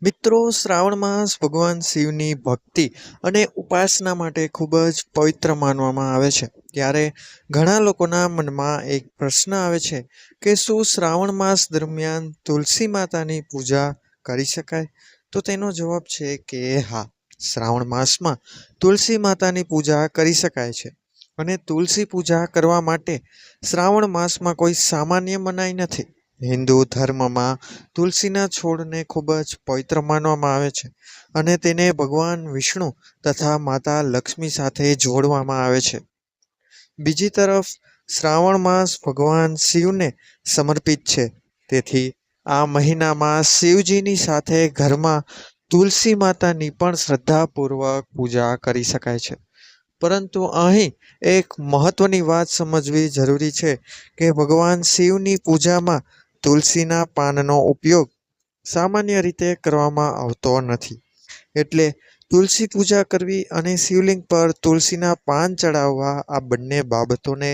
મિત્રો, શ્રાવણ માસ ભગવાન શિવની ભક્તિ અને ઉપાસના માટે ખૂબ જ પવિત્ર માનવામાં આવે છે. ત્યારે ઘણા લોકોના મનમાં એક પ્રશ્ન આવે છે કે શું શ્રાવણ માસ દરમિયાન તુલસી માતાની પૂજા કરી શકાય? તો તેનો જવાબ છે કે હા, શ્રાવણ માસમાં તુલસી માતાની પૂજા કરી શકાય છે. અને તુલસી પૂજા કરવા માટે શ્રાવણ માસમાં કોઈ સામાન્ય મનાઈ નથી. હિન્દુ ધર્મમાં તુલસીના છોડને ખૂબ જ પવિત્ર માનવામાં આવે છે અને તેને ભગવાન વિષ્ણુ તથા માતા લક્ષ્મી સાથે જોડવામાં આવે છે. બીજી તરફ શ્રાવણ માસ ભગવાન શિવને સમર્પિત છે. તેથી આ મહિનામાં શિવજીની સાથે ઘરમાં તુલસી માતાની પણ શ્રદ્ધાપૂર્વક પૂજા કરી શકાય છે. પરંતુ અહીં એક મહત્વની વાત સમજવી જરૂરી છે કે ભગવાન શિવની પૂજામાં તુલસીના પાનનો ઉપયોગ સામાન્ય રીતે કરવામાં આવતો નથી. એટલે તુલસી પૂજા કરવી અને શિવલિંગ પર તુલસીના પાન ચડાવવા, આ બંને બાબતોને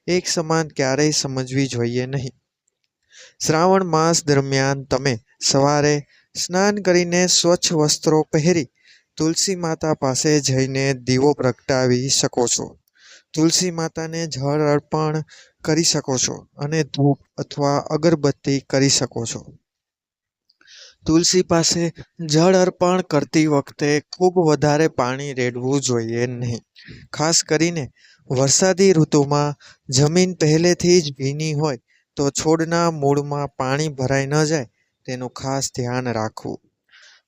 એક સમાન ક્યારેય સમજવી જોઈએ નહીં. શ્રાવણ માસ દરમિયાન તમે સવારે સ્નાન કરીને સ્વચ્છ વસ્ત્રો પહેરી તુલસી માતા પાસે જઈને દીવો પ્રગટાવી શકો છો. તુલસી માતાને જળ અર્પણ કરી શકો છો અને ધૂપ અથવા અગરબત્તી કરી શકો છો. તુલસી પાસે જળ અર્પણ કરતી વખતે ખૂબ વધારે પાણી રેડવું જોઈએ નહીં. ખાસ કરીને વરસાદી ઋતુમાં જમીન પહેલેથી જ ભીની હોય તો છોડના મૂળમાં પાણી ભરાઈ ન જાય તેનું ખાસ ધ્યાન રાખવું.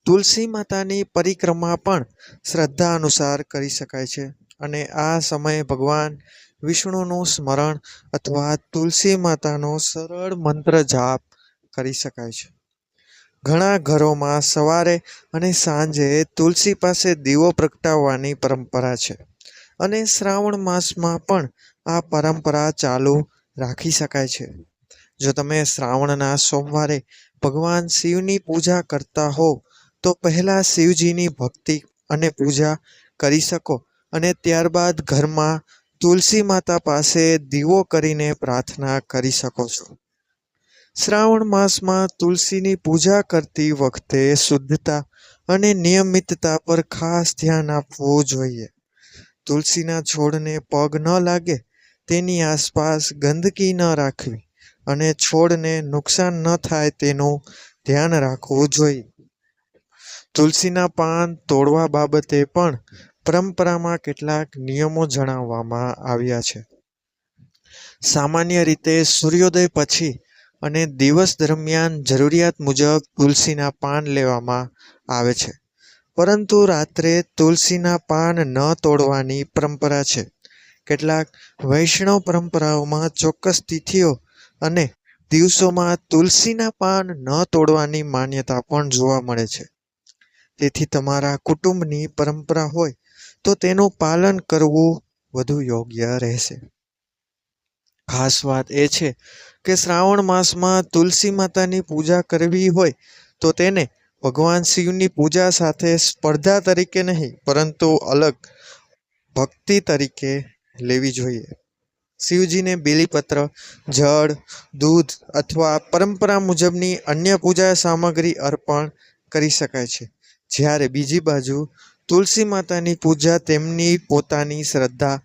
તુલસી માતાની પરિક્રમા પણ શ્રદ્ધા અનુસાર કરી શકાય છે અને આ સમયે ભગવાન વિષ્ણુનું સ્મરણ અથવા તુલસી માતાનો સરળ મંત્ર જાપ કરી શકાય છે. ઘણા ઘરોમાં સવારે અને સાંજે તુલસી પાસે દીવો પ્રગટાવવાની પરંપરા છે અને શ્રાવણ માસમાં પણ આ પરંપરા ચાલુ રાખી શકાય છે. જો તમે શ્રાવણના સોમવારે ભગવાન શિવની પૂજા કરતા હો તો પહેલા શિવજીની ભક્તિ અને પૂજા કરી શકો અને ત્યારબાદ ઘરમાં તુલસી માતા પાસે દીવો કરીને પ્રાર્થના કરી શકો છો. શ્રાવણ માસમાં તુલસીની પૂજા કરતી વખતે શુદ્ધતા અને નિયમિતતા પર ખાસ ધ્યાન આપવું જોઈએ. તુલસીના છોડને પગ ન લાગે તેની આસપાસ ગંદકી ન રાખવી અને છોડને નુકસાન ન થાય તેનું ધ્યાન રાખવું જોઈએ. તુલસીના પાન તોડવા બાબતે પણ પરંપરામાં કેટલાક નિયમો જણાવવામાં આવ્યા છે. સામાન્ય રીતે સૂર્યોદય પછી અને દિવસ દરમિયાન જરૂરિયાત મુજબ તુલસીના પાન લેવામાં આવે છે, પરંતુ રાત્રે તુલસીના પાન ન તોડવાની પરંપરા છે. કેટલાક વૈષ્ણવ પરંપરાઓમાં ચોક્કસ તિથિઓ અને દિવસોમાં તુલસીના પાન ન તોડવાની માન્યતા પણ જોવા મળે છે. તેથી તમારા કુટુંબની પરંપરા હોય તો તેનું પાલન કરવું વધુ યોગ્ય રહેશે. ખાસ વાત એ છે કે શ્રાવણ માસમાં તુલસી માતાની પૂજા કરવી હોય તો તેને ભગવાન શિવની પૂજા સાથે સ્પર્ધા તરીકે નહીં, પરંતુ અલગ ભક્તિ તરીકે લેવી જોઈએ. શિવજીને બીલીપત્ર, જળ, દૂધ અથવા પરંપરા મુજબની અન્ય પૂજા સામગ્રી અર્પણ કરી શકાય છે. જ્યારે બીજી બાજુ તુલસી માતાની પૂજા તેમની પોતાની શ્રદ્ધા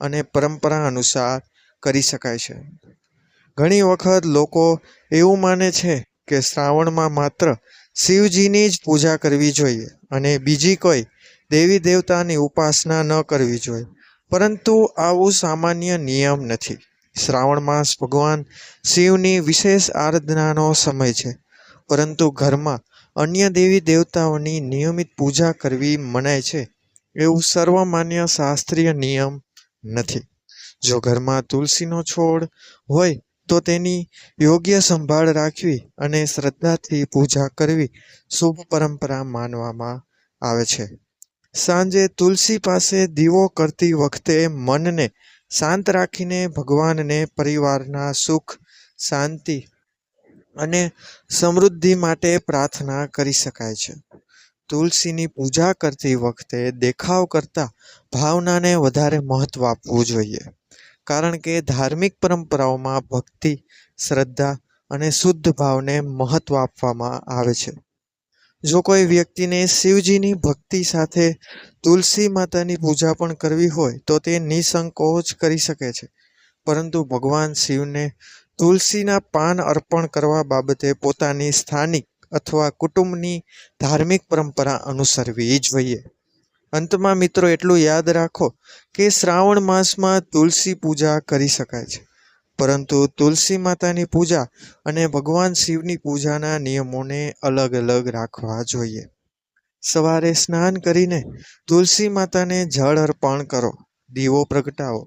અને પરંપરા અનુસાર કરી શકાય છે. ઘણી વખત લોકો એવું માને છે કે શ્રાવણમાં માત્ર શિવજીની જ પૂજા કરવી જોઈએ અને બીજી કોઈ દેવી દેવતાની ઉપાસના ન કરવી જોઈએ, પરંતુ આવું સામાન્ય નિયમ નથી. શ્રાવણ માસ ભગવાન શિવની વિશેષ આરાધનાનો સમય છે, પરંતુ ઘરમાં અન્ય દેવી દેવતાઓની નિયમિત પૂજા કરવી મનાય છે એવું સર્વમાન્ય શાસ્ત્રીય નિયમ નથી. જો ઘરમાં તુલસીનો છોડ હોય તો તેની યોગ્ય સંભાળ રાખવી અને શ્રદ્ધાથી પૂજા કરવી શુભ પરંપરા માનવામાં આવે છે. સાંજે તુલસી પાસે દીવો કરતી વખતે મનને શાંત રાખીને ભગવાનને પરિવારના સુખ, શાંતિ અને સમૃદ્ધિ માટે પ્રાર્થના કરી શકાય છે. તુલસીની પૂજા કરતી વખતે દેખાવ કરતાં ભાવનાને વધારે મહત્વ આપવું જોઈએ, કારણ કે ધાર્મિક પરંપરાઓમાં ભક્તિ, શ્રદ્ધા અને શુદ્ધ ભાવને મહત્વ આપવામાં આવે છે. જો કોઈ વ્યક્તિને શિવજીની ભક્તિ સાથે તુલસી માતાની પૂજા પણ કરવી હોય તો તે નિસંકોચ કરી શકે છે, પરંતુ ભગવાન શિવને તુલસીના પાન અર્પણ કરવા બાબતે પોતાની સ્થાનિક અથવા કુટુંબની ધાર્મિક પરંપરા અનુસરવી જોઈએ. અંતમાં મિત્રો એટલું યાદ રાખો કે શ્રાવણ માસમાં તુલસી પૂજા કરી શકાય છે, પરંતુ તુલસી માતાની પૂજા અને ભગવાન શિવની પૂજાના નિયમોને અલગ અલગ રાખવા જોઈએ. સવારે સ્નાન કરીને તુલસી માતાને જળ અર્પણ કરો, દીવો પ્રગટાવો,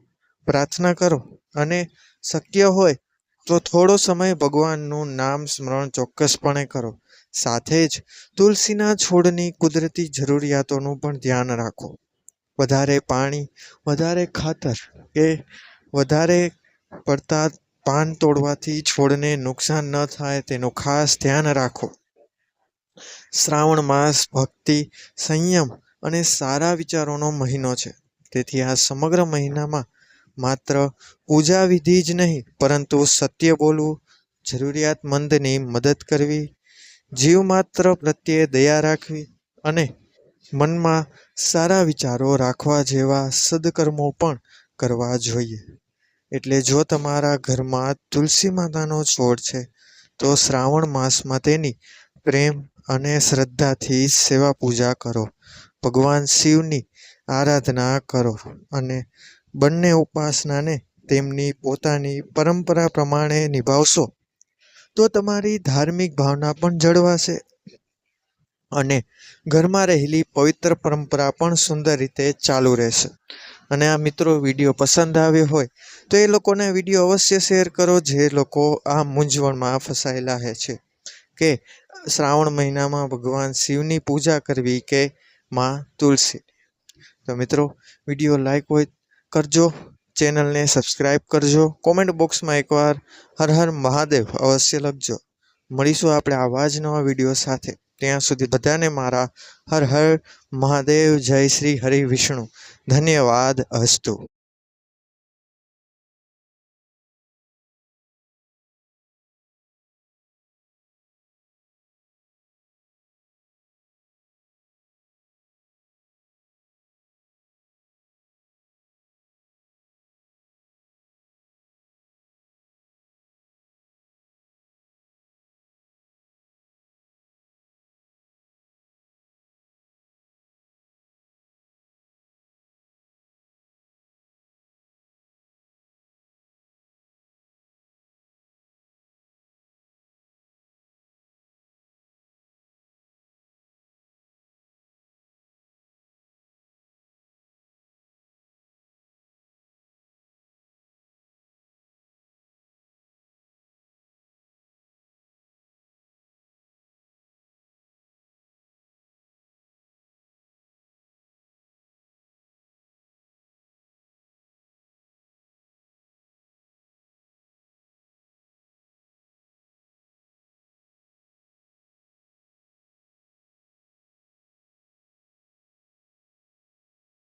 પ્રાર્થના કરો અને શક્ય હોય તો થોડો સમય ભગવાનનું નામ સ્મરણ ચોક્કસપણે કરો. સાથે જ તુલસીના છોડની કુદરતી જરૂરિયાતોનું પણ ધ્યાન રાખો. વધારે પાણી, વધારે ખાતર કે વધારે પડતા પાન તોડવાથી છોડને નુકસાન ન થાય તેનું ખાસ ધ્યાન રાખો. શ્રાવણ માસ ભક્તિ, સંયમ અને સારા વિચારોનો મહિનો છે. તેથી આ સમગ્ર મહિનામાં માત્ર પૂજા વિધિ જ નહીં, પરંતુ સત્ય બોલવું, જરૂરિયાતમંદની મદદ કરવી, જીવ માત્ર પ્રત્યે દયા રાખવી અને મનમાં સારા વિચારો રાખવા જેવા સદકર્મો પણ કરવા જોઈએ. એટલે જો તમારા ઘરમાં તુલસી માતાનો છોડ છે તો શ્રાવણ માસમાં તેની પ્રેમ અને શ્રદ્ધાથી સેવા પૂજા કરો, ભગવાન શિવની આરાધના કરો અને બંને ઉપાસનાને તેમની પોતાની પરંપરા પ્રમાણે નિભાવશો તો તમારી ધાર્મિક ભાવના પણ જળવાશે અને ઘરમાં રહેલી પવિત્ર પરંપરા પણ સુંદર રીતે ચાલુ રહેશે. અને આ મિત્રો વિડીયો પસંદ આવ્યો હોય તો એ લોકોને વિડીયો અવશ્ય શેર કરો જે લોકો આ મૂંઝવણમાં ફસાયેલા છે કે શ્રાવણ મહિનામાં ભગવાન શિવની પૂજા કરવી કે માં તુલસી. તો મિત્રો વિડીયો લાઈક હોય કરજો, ચેનલને સબસ્ક્રાઈબ કરજો, કોમેન્ટ બોક્સમાં એકવાર હર હર મહાદેવ અવશ્ય લખજો. મળીશું આપણે આવા જ નવા વિડીયો સાથે. ત્યાં સુધી બધાને મારા હર હર મહાદેવ, જય શ્રી હરિ વિષ્ણુ. ધન્યવાદ. અસ્તુ.